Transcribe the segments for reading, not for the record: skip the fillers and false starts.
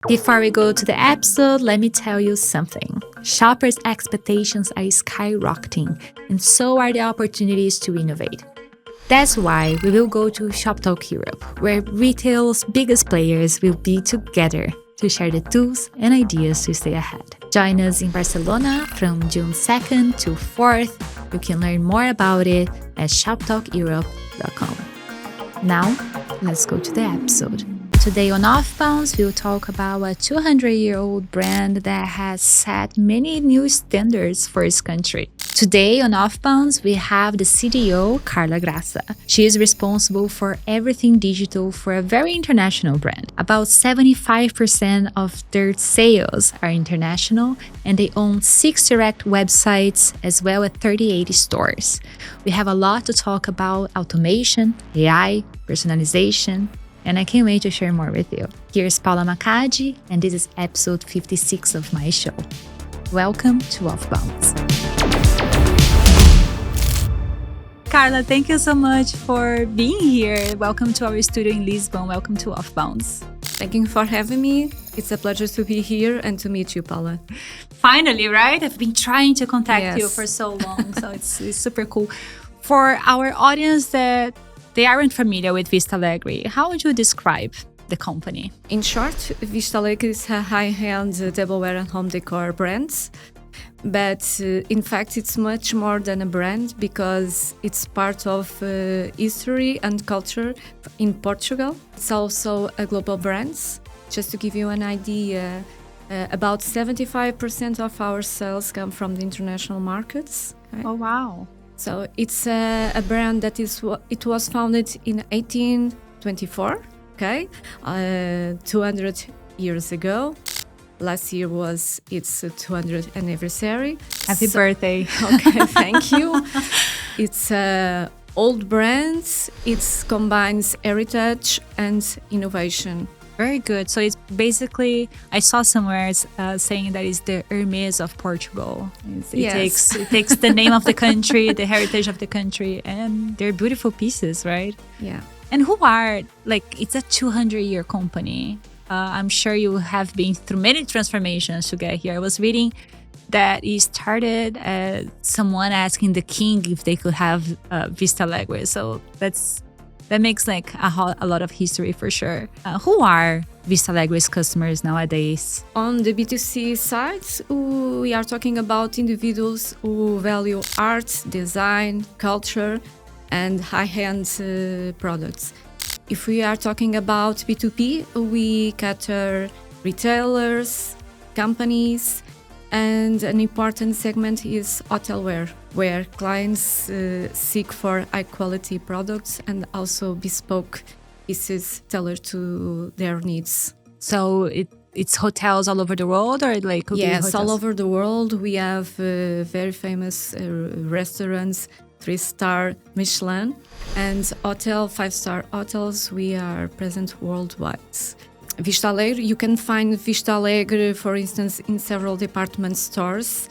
Before we go to the episode, let me tell you something. Shoppers' expectations are skyrocketing, and so are the opportunities to innovate. That's why we will go to Shop Talk Europe, where retail's biggest players will be together to share the tools and ideas to stay ahead. Join us in Barcelona from June 2nd to 4th. You can learn more about it at shoptalkeurope.com. Now, let's go to the episode. Today on OFFBounds, we'll talk about a 200-year-old brand that has set many new standards for its country. Today on OFFBounds, we have the CDO, Carla Graça. She is responsible for everything digital for a very international brand. About 75% of their sales are international, and they own 6 direct websites as well as 38 stores. We have a lot to talk about: automation, AI, personalization, and I can't wait to share more with you. Here's Paula Macadi, and this is episode 56 of my show. Welcome to OFFBounds. Carla, thank you so much for being here. Welcome to our studio in Lisbon. Welcome to OFFBounds. Thank you for having me. It's a pleasure to be here and to meet you, Paula. Finally, right? I've been trying to contact you for so long, so it's super cool. For our audience that they aren't familiar with Vista Alegre, how would you describe the company? In short, Vista Alegre is a high-end tableware and home decor brand. But in fact, it's much more than a brand because it's part of history and culture in Portugal. It's also a global brand. Just to give you an idea, about 75% of our sales come from the international markets. Okay? Oh, wow. So it's a brand that it was founded in 1824, okay, 200 years ago. Last year was its 200th anniversary. Happy birthday. Okay, thank you. It's an old brand. It combines heritage and innovation. Very good. So it's basically, I saw somewhere saying that it's the Hermes of Portugal. It takes the name of the country, the heritage of the country, and they're beautiful pieces, right? Yeah. And who are, it's a 200-year company. I'm sure you have been through many transformations to get here. I was reading that it started as someone asking the king if they could have Vista Alegre. So that makes a lot of history for sure. Who are Vista Alegre's customers nowadays? On the B2C side, we are talking about individuals who value art, design, culture, and high-end products. If we are talking about B2B, we cater retailers, companies, and an important segment is hotelware, where clients seek for high-quality products and also bespoke pieces tailored to their needs. So it's hotels all over the world, or Yes, all over the world. We have very famous restaurants, 3-star Michelin, and 5-star hotels. We are present worldwide. Vista Alegre, you can find Vista Alegre, for instance, in several department stores,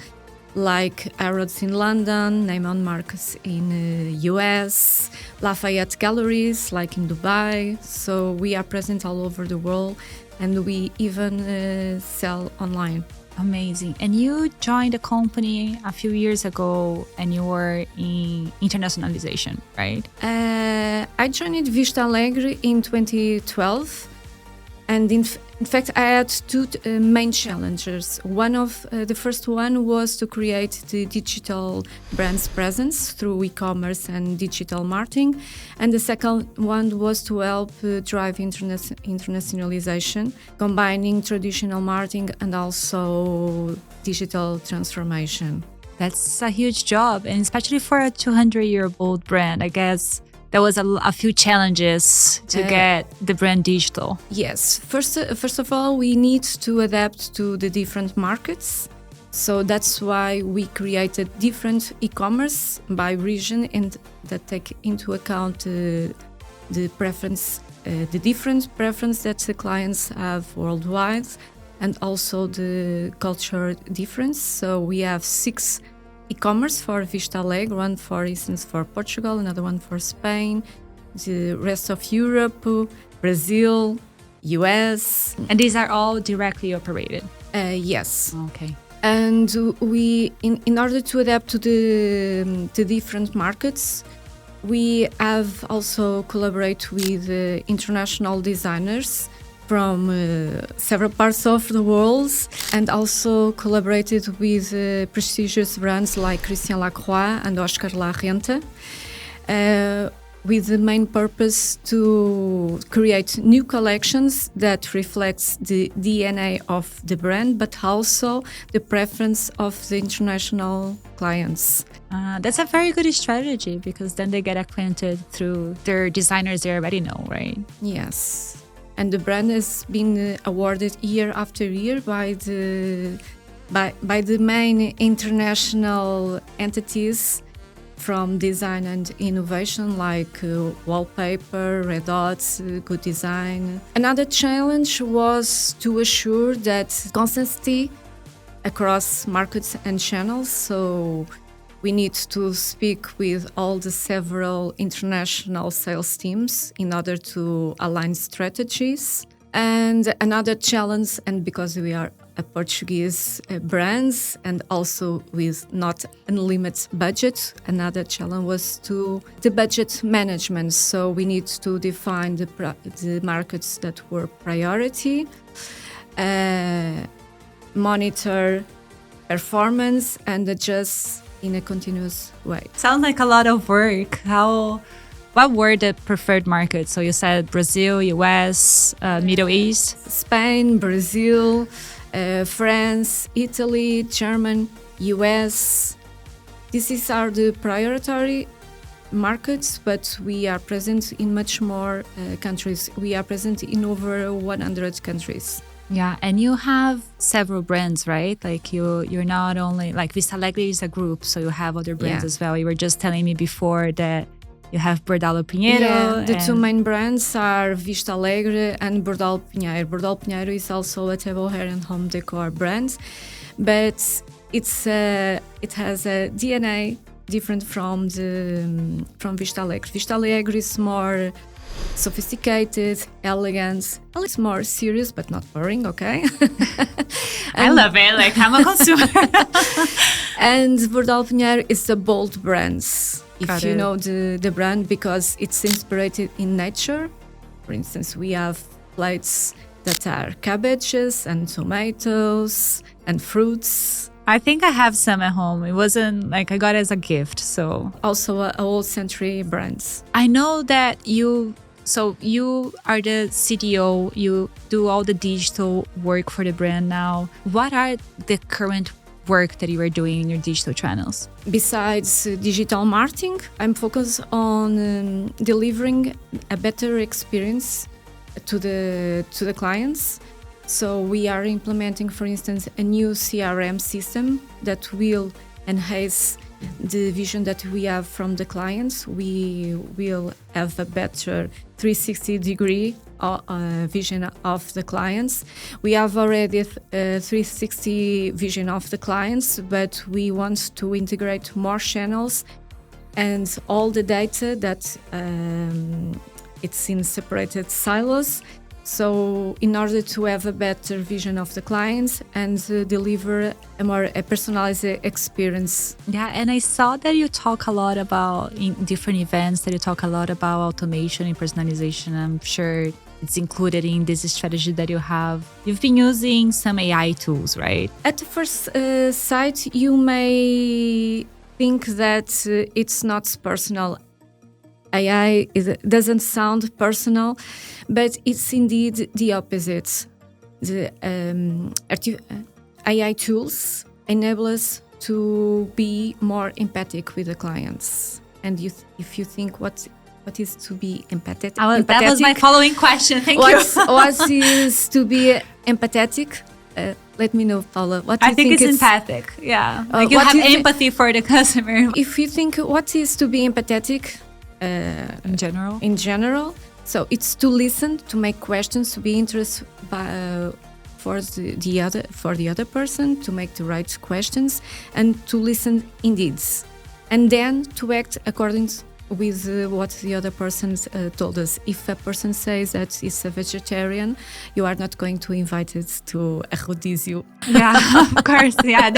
like Harrods in London, Neiman Marcus in US, Lafayette Galleries, like in Dubai. So we are present all over the world, and we even sell online. Amazing. And you joined the company a few years ago, and you were in Internationalization, right? I joined Vista Alegre in 2012. And in fact, I had two main challenges. The first one was to create the digital brand's presence through e-commerce and digital marketing. And the second one was to help drive internationalization, combining traditional marketing and also digital transformation. That's a huge job, and especially for a 200-year-old brand, I guess. There was a few challenges to get the brand digital. Yes. First of all, we need to adapt to the different markets. So that's why we created different e-commerce by region, and that take into account the different preference that the clients have worldwide, and also the culture difference. So we have 6 e-commerce for Vista Alegre, one for instance for Portugal, another one for Spain, the rest of Europe, Brazil, US. And these are all directly operated? Yes. Okay. And we, in order to adapt to the different markets, we have also collaborated with international designers from several parts of the world, and also collaborated with prestigious brands like Christian Lacroix and Oscar La Renta, with the main purpose to create new collections that reflects the DNA of the brand, but also the preference of the international clients. That's a very good strategy, because then they get acquainted through their designers they already know, right? Yes. And the brand has been awarded year after year by the main international entities from design and innovation, like Wallpaper, Red Dots, Good Design. Another challenge was to assure that consistency across markets and channels. So we need to speak with all the several international sales teams in order to align strategies. And another challenge, and because we are a Portuguese brand and also with not unlimited budget, another challenge was the budget management. So we need to define the markets that were priority, monitor performance, and adjust in a continuous way. Sounds like a lot of work. What were the preferred markets? So you said Brazil, US, Middle East? Spain, Brazil, France, Italy, Germany, US. These are the priority markets, but we are present in much more countries. We are present in over 100 countries. Yeah, and you have several brands, right? Like you're not only, like Vista Alegre is a group, so you have other brands as well. You were just telling me before that you have Bordalo Pinheiro. Yeah, the two main brands are Vista Alegre and Bordalo Pinheiro. Bordalo Pinheiro is also a table hair and home decor brand, but it has a DNA different from Vista Alegre. Vista Alegre is more sophisticated, elegant. It's more serious, but not boring, okay? I love it. Like, I'm a consumer. And Bordalo Pinheiro is a bold brand. If you know the brand, because it's inspired in nature. For instance, we have plates that are cabbages and tomatoes and fruits. I think I have some at home. It wasn't like I got it as a gift, so. Also a old century brand. I know that you are the CDO, you do all the digital work for the brand now. What are the current work that you are doing in your digital channels? Besides digital marketing, I'm focused on delivering a better experience to the clients. So we are implementing, for instance, a new CRM system that will enhance the vision that we have from the clients. We will have a better 360-degree vision of the clients. We have already a 360 vision of the clients, but we want to integrate more channels and all the data that it's in separated silos. So in order to have a better vision of the clients and deliver a personalized experience. Yeah, and I saw that you talk a lot about, in different events, that you talk a lot about automation and personalization. I'm sure it's included in this strategy that you have. You've been using some AI tools, right? At the first sight, you may think that it's not personal. AI doesn't sound personal, but it's indeed the opposite. The AI tools enable us to be more empathic with the clients. And if you think what is to be empathetic? That was my following question. Thank you. What is to be empathetic? Let me know, Paula. What do you think? I think it's empathic. Yeah, like you have empathy for the customer. If you think what is to be empathetic, in general, so it's to listen, to make questions, to be interested for the other person, to make the right questions, and to listen indeed, and then to act according with what the other person told us. If a person says that it's a vegetarian, you are not going to invite it to a rodízio. Yeah, of course. Yeah,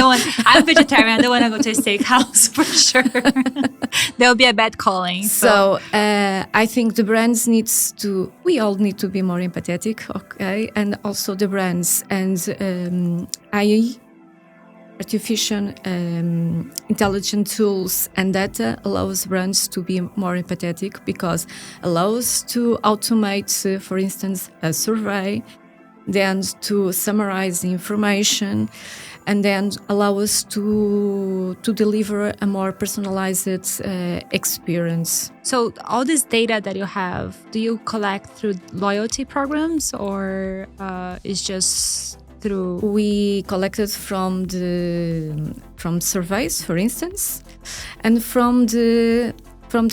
I'm vegetarian. I don't want to go to a steakhouse for sure. There'll be a bad calling. So I think the brands we all need to be more empathetic, okay? And also the brands and artificial intelligent tools and data allows brands to be more empathetic because allows to automate, for instance, a survey, then to summarize the information, and then allow us to deliver a more personalized experience. So all this data that you have, do you collect through loyalty programs or is just through? We collected from surveys, for instance, and from the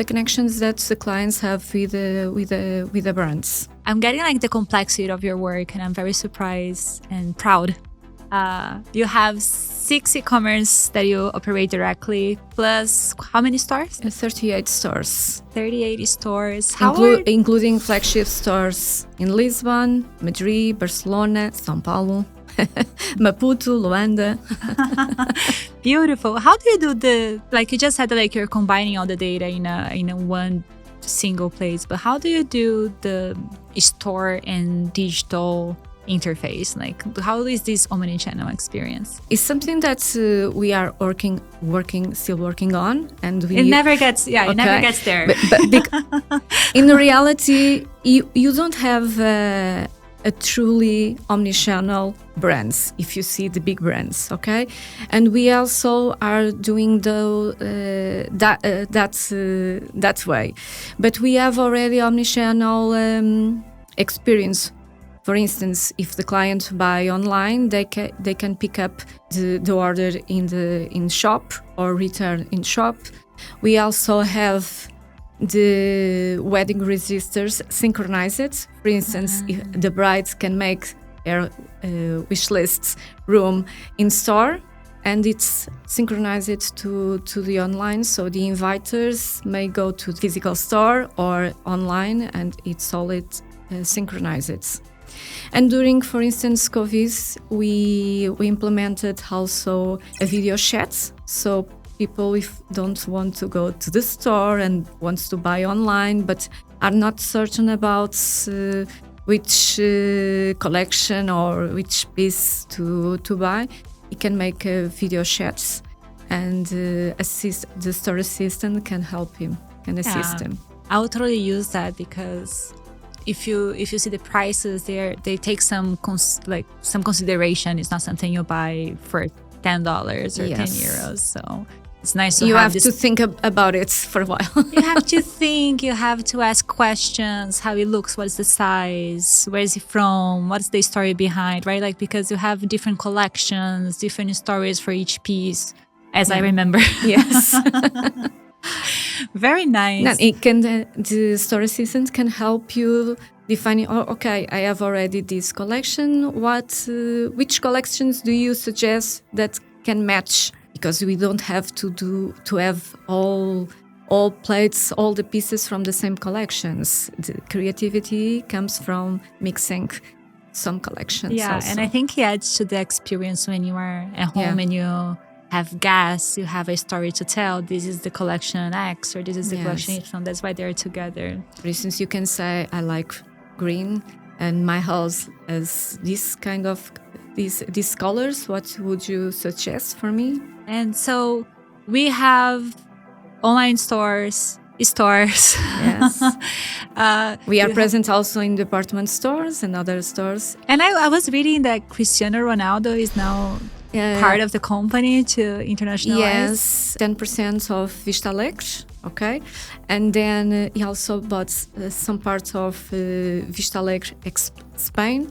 connections that the clients have with the brands. I'm getting like the complexity of your work, and I'm very surprised and proud. You have 6 e-commerce that you operate directly, plus how many stores? 38 stores. 38 stores. Including flagship stores in Lisbon, Madrid, Barcelona, São Paulo, Maputo, Luanda. Beautiful. How do you do you just said that you're combining all the data in a one single place, but how do you do the store and digital interface? Like, how is this omnichannel experience? It's something that we are still working on, and it never gets there. But in reality, you don't have a truly omnichannel brands if you see the big brands, okay? And we also are doing that way, but we have already omnichannel experience. For instance, if the client buy online, they can pick up the order in shop or return in shop. We also have the wedding registers synchronized. For instance, if the brides can make their wish lists room in store, and it's synchronized to the online, so the inviters may go to the physical store or online, and it's all synchronized. And during, for instance, COVID, we implemented also a video chat. So people, if don't want to go to the store and wants to buy online, but are not certain about which collection or which piece to buy, you can make video chats, and the store assistant can help him, can assist him. I would totally use that because if you see the prices there, they take some consideration. It's not something you buy for $10 or €10. So it's nice to you have to think about it for a while. You have to think, you have to ask questions, how it looks, what's the size, where is it from, what's the story behind, right? Like, because you have different collections, different stories for each piece, as I remember. Yes. Very nice. The store assistant can help you defining, I have already this collection. Which collections do you suggest that can match? Because we don't have to have all plates, all the pieces from the same collections. The creativity comes from mixing some collections. Yeah, also. And I think it adds to the experience when you are at home and you have guests, you have a story to tell. This is the collection X, or this is the collection Y. That's why they're together. For instance, you can say, I like green, and my house has this kind of these colors. What would you suggest for me? And so we have online stores. Yes. We are present also in department stores and other stores. And I was reading that Cristiano Ronaldo is now part of the company to internationalize. Yes, 10% of Vista Alegre, okay? And then he also bought some parts of Vista Alegre Spain,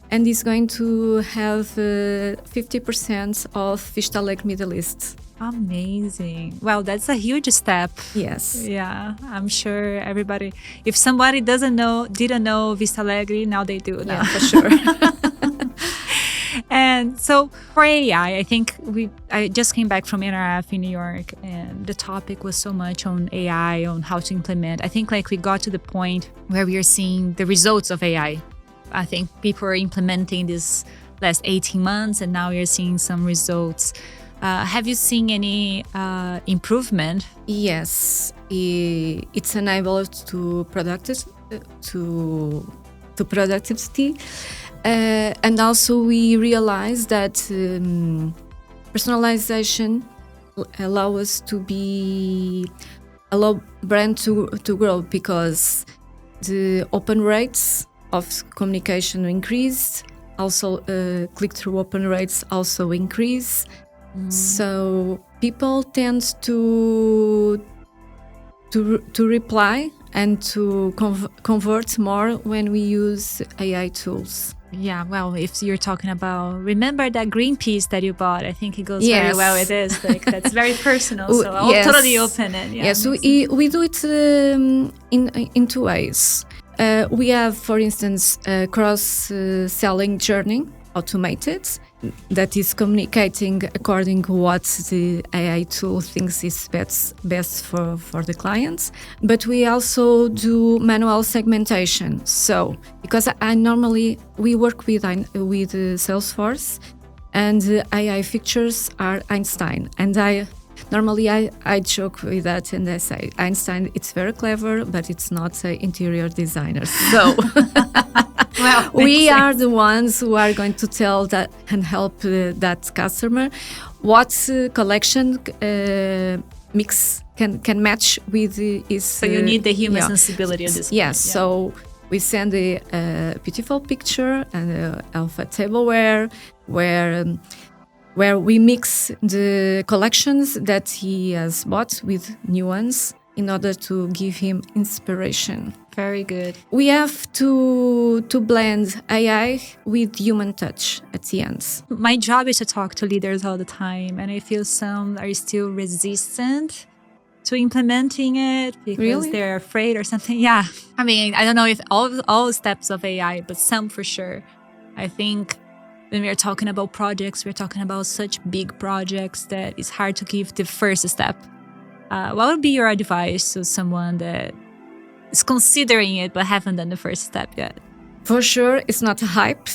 and he's going to have 50% of Vista Alegre Middle East. Amazing. Well, that's a huge step. Yes. Yeah, I'm sure everybody, if somebody didn't know Vista Alegre, now they do. Yeah, for sure. And so for AI, I think I just came back from NRF in New York, and the topic was so much on AI, on how to implement. I think like we got to the point where we are seeing the results of AI. I think people are implementing this last 18 months, and now you're seeing some results. Have you seen any improvement? Yes, it's enabled to productivity, and also we realize that personalization allow brand to grow, because the open rates of communication increased. Also, click-through open rates also increase. So people tend to reply and to convert more when we use AI tools. Yeah, well, if you're talking about, remember that green piece that you bought? I think it goes very well with this. Like, that's very personal, so I'll totally open it. Yeah, yes, we do it in two ways. We have, for instance, a cross-selling journey automated that is communicating according to what the AI tool thinks is best for the clients. But we also do manual segmentation. So, because we work with Salesforce, and AI features are Einstein, and I joke with that, and I say, Einstein, it's very clever, but it's not an interior designer. So well, we are the ones who are going to tell that and help that customer what collection mix can match with his. So you need the human sensibility of this. Yes. Yeah. So we send a beautiful picture and of a tableware where we mix the collections that he has bought with new ones in order to give him inspiration. Very good. We have to blend AI with human touch at the end. My job is to talk to leaders all the time, and I feel some are still resistant to implementing it because they're afraid or something. Yeah. I mean, I don't know if all steps of AI, but some for sure. I think when we're talking about projects, we're talking about such big projects that it's hard to give the first step. What would be your advice to someone that is considering it but haven't done the first step yet? For sure, it's not a hype.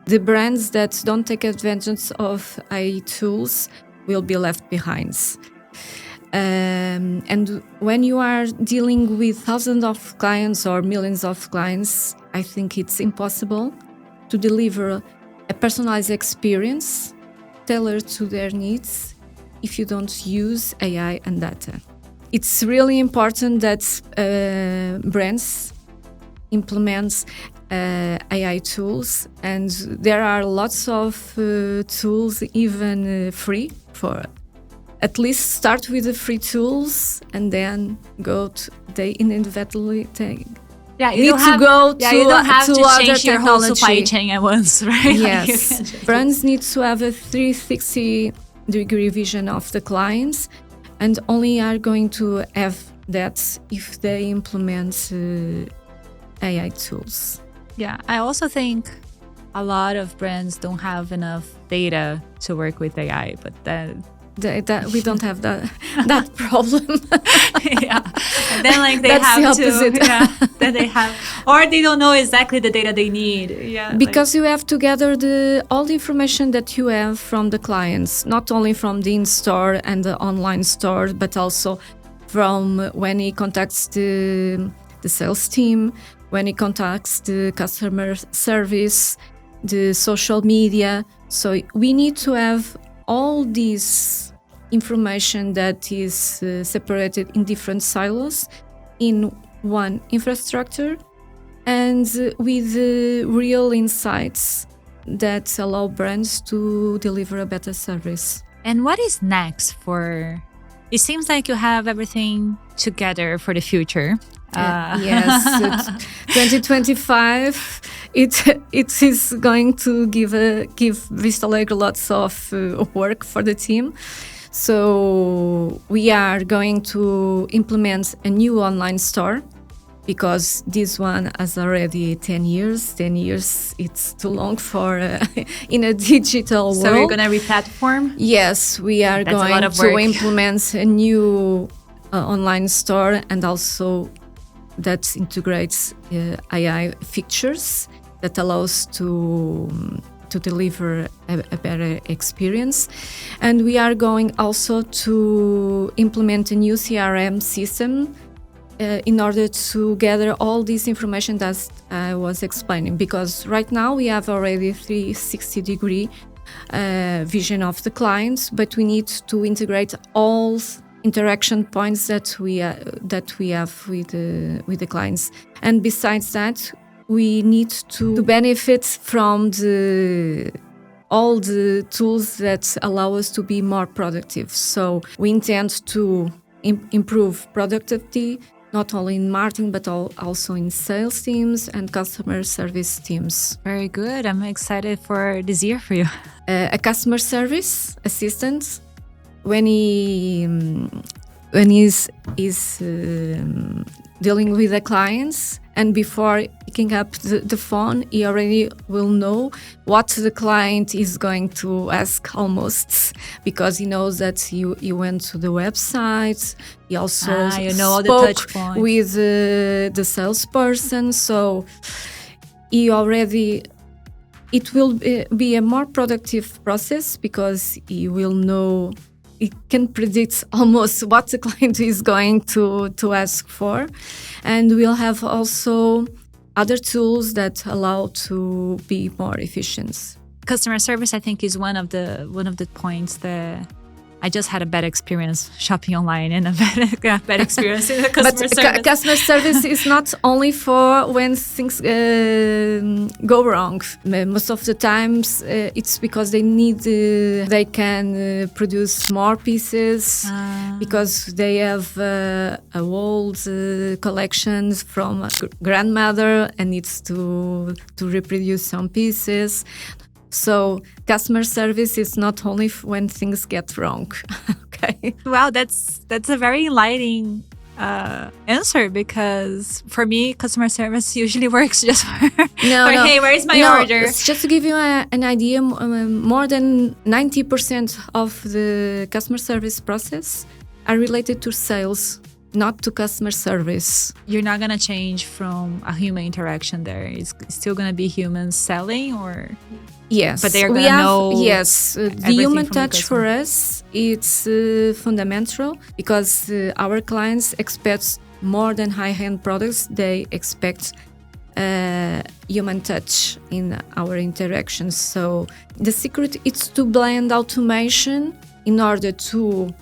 The brands that don't take advantage of AI tools will be left behind. And when you are dealing with thousands of clients or millions of clients, I think it's impossible to deliver a personalized experience tailored to their needs if you don't use AI and data. It's really important that brands implement AI tools, and there are lots of tools, even free. For at least start with the free tools and then go to the individually thing. Yeah, you don't have to change your whole supply chain at once, right? Yes, brands need to have a 360-degree vision of the clients, and only are going to have that if they implement AI tools. Yeah, I also think a lot of brands don't have enough data to work with AI, but that we don't have that problem. Yeah, and then like they That's have the opposite. to, yeah, then they have, or they don't know exactly the data they need. Yeah, because you have to gather all the information that you have from the clients, not only from the in-store and the online store, but also from when he contacts the sales team, when he contacts the customer service, the social media. So we need to have all this information that is separated in different silos in one infrastructure, and with real insights that allow brands to deliver a better service. And what is next for? It seems like you have everything together for the future. Yes, 2025. It is going to give Vista Alegre lots of work for the team. So we are going to implement a new online store because this one has already 10 years. 10 years, it's too long for in a digital world. So you're going to re-platform? Yes, we are going to implement a new online store, and also that integrates AI features that allows to deliver a better experience. And we are going also to implement a new CRM system in order to gather all this information that I was explaining, because right now we have already 360-degree vision of the clients, but we need to integrate all interaction points that we have with the clients. And besides that, we need to benefit from all the tools that allow us to be more productive. So we intend to improve productivity, not only in marketing, but also in sales teams and customer service teams. Very good. I'm excited for this year for you. A customer service assistant, when he's dealing with the clients, and before picking up the phone, he already will know what the client is going to ask almost, because he knows that you went to the website. He also all the touch points with the salesperson. So it will be a more productive process, because he will know, it can predict almost what the client is going to ask for. And we'll have also other tools that allow to be more efficient. Customer service, I think, is one of the points that I just had a bad experience shopping online and a bad experience in the customer service. Customer service is not only for when things go wrong. Most of the times it's because they can produce more pieces because they have old collections from a grandmother and needs to reproduce some pieces. So customer service is not only when things get wrong. Okay. Wow, that's a very enlightening answer, because for me, customer service usually works just for hey, where's my order? Just to give you an idea, more than 90% of the customer service process are related to sales, not to customer service. You're not going to change from a human interaction there. It's still going to be humans selling, or... Yes, but they're going to know. Yes, the human touch for us, it's fundamental, because our clients expect more than high-end products. They expect human touch in our interactions. So the secret is to blend automation in order to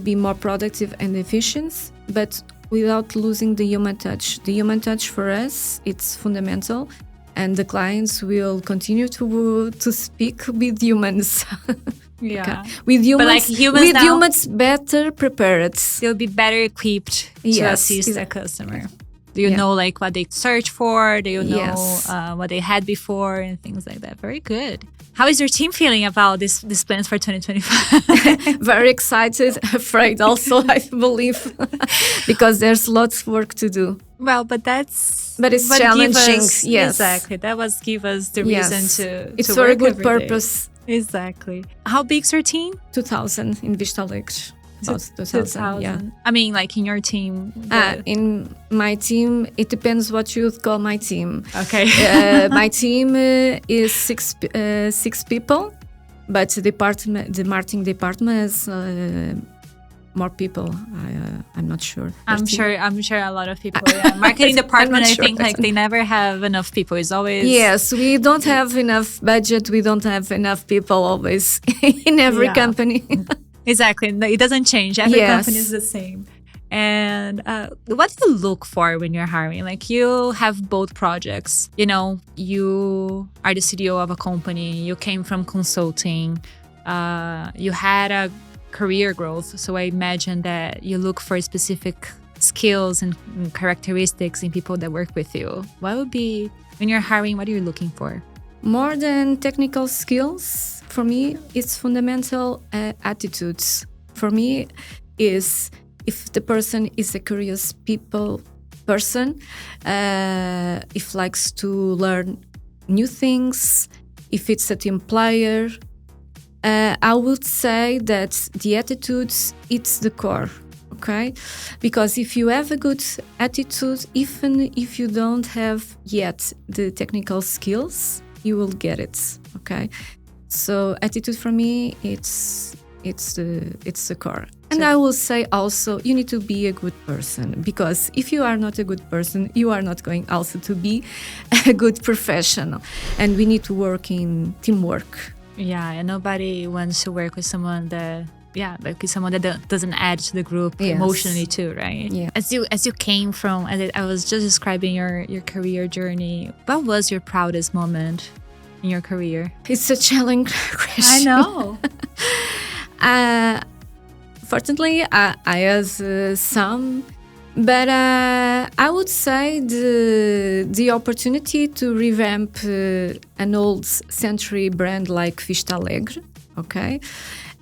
be more productive and efficient, but without losing the human touch. The human touch for us, it's fundamental. And the clients will continue to speak with humans. Yeah, okay. With humans, humans better prepared. They'll be better equipped to assist the customer. Do you know like what they search for? Do you know what they had before and things like that? Very good. How is your team feeling about this plans for 2025? Very excited, afraid also, I believe, because there's lots of work to do. Well, but it's challenging. Yes, exactly. That was give us the reason to. It's for a good purpose. Exactly. How big's your team? 2,000 in Vista Alegre. 2,000. Yeah. I mean, like in your team. In my team, it depends what you call my team. Okay. My team is six people, but the marketing department is more people. I'm not sure. I'm sure a lot of people. Yeah. Marketing department, I think like they never have enough people. It's always we don't have enough budget. We don't have enough people always in every company. Exactly. It doesn't change. Every company is the same. And what do you look for when you're hiring? Like, you have both projects. You know, you are the CDO of a company. You came from consulting. You had a career growth. So I imagine that you look for specific skills and characteristics in people that work with you. What would be, when you're hiring, what are you looking for? More than technical skills, for me, it's fundamental attitudes. For me, is if the person is a curious person, if likes to learn new things, if it's a team player. I would say that the attitudes, it's the core, okay? Because if you have a good attitude, even if you don't have yet the technical skills, you will get it, okay? So attitude for me, it's the core. And I will say also, you need to be a good person, because if you are not a good person, you are not going also to be a good professional. And we need to work in teamwork. Yeah, and nobody wants to work with someone that doesn't add to the group emotionally too, right? Yeah. As you came from, as I was just describing your career journey, what was your proudest moment in your career? It's a challenging question. I know. Fortunately, I have some, but I would say the opportunity to revamp an old century brand like Vista Alegre, okay,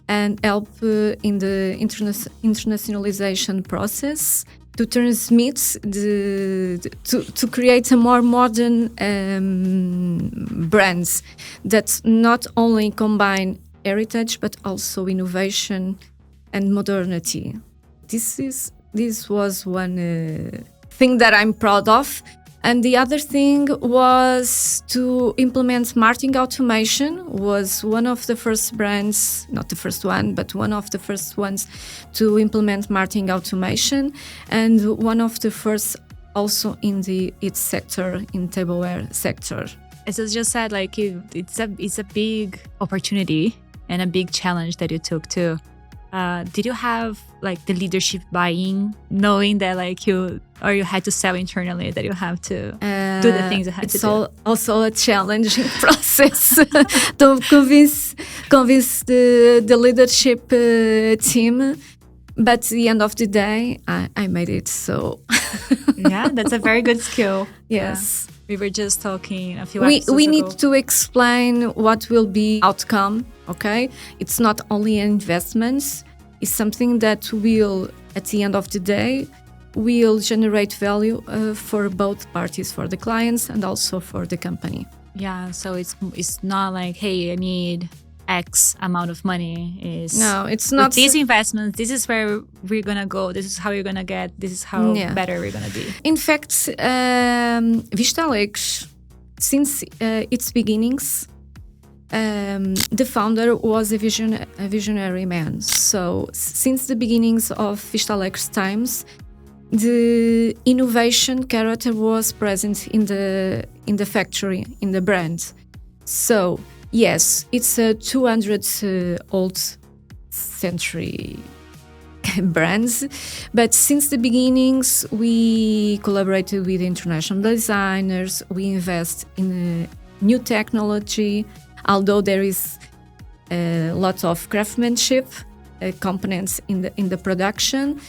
and help in the internationalization process to transmit to create a more modern brands that not only combine heritage but also innovation and modernity. This was one thing that I'm proud of. And the other thing was to implement marketing automation. Was one of the first brands, not the first one, but one of the first ones to implement marketing automation, and one of the first also in its sector, in tableware sector. As I just said, like it's a big opportunity and a big challenge that you took too. Did you have like the leadership buy-in, knowing that like you had to sell internally, that you have to do the things you had to do? It's also a challenging process to convince the leadership team. But at the end of the day, I made it. So yeah, that's a very good skill. Yes. Yeah. We were just talking a few episodes we ago. need to explain what will be outcome, okay? It's not only investments, it's something that will, at the end of the day, will generate value for both parties, for the clients and also for the company. Yeah, so it's not like, hey, I need X amount of money. No, it's not. With these investments, this is where we're going to go. This is how you're going to get. This is how better we're going to be. In fact, Vista Alegre, since its beginnings, the founder was a visionary man. So since the beginnings of Vista Alegre's times, the innovation character was present in the factory, in the brand. So yes, it's a 200-old century brands, but since the beginnings, we collaborated with international designers. We invest in new technology, although there is a lot of craftsmanship components in the production.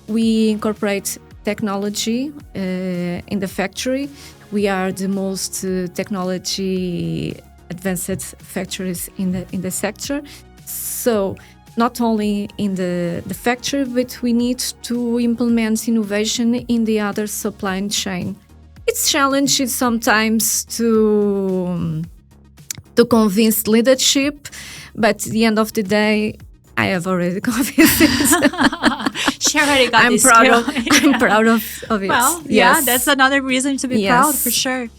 We incorporate technology in the factory. We are the most technology advanced factories in the sector. So not only in the factory, but we need to implement innovation in the other supply chain. It's challenging sometimes to convince leadership, but at the end of the day, I have already convinced it. She already got I'm proud of it. Well, yes. Yeah, that's another reason to be proud, for sure.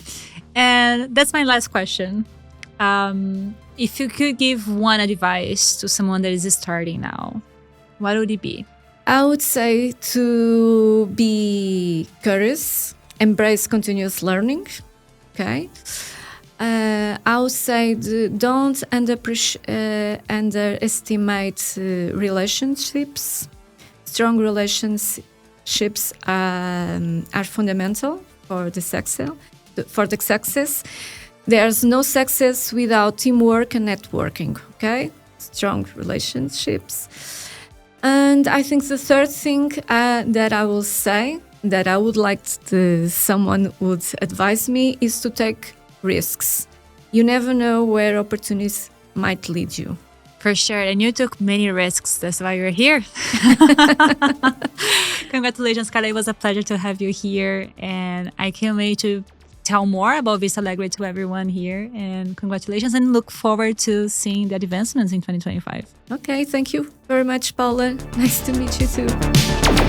And that's my last question. If you could give one advice to someone that is starting now, what would it be? I would say to be curious, embrace continuous learning, okay? I would say don't underestimate relationships. Strong relationships are fundamental for the success. There's no success without teamwork and networking, okay? Strong relationships. And I think the third thing that I will say, that I would like someone would advise me, is to take risks. You never know where opportunities might lead you. For sure. And you took many risks. That's why you're here. Congratulations, Carla. It was a pleasure to have you here. And I can't wait to tell more about Vista Alegre to everyone here. And congratulations, and look forward to seeing the advancements in 2025. Okay, thank you very much, Paula. Nice to meet you too.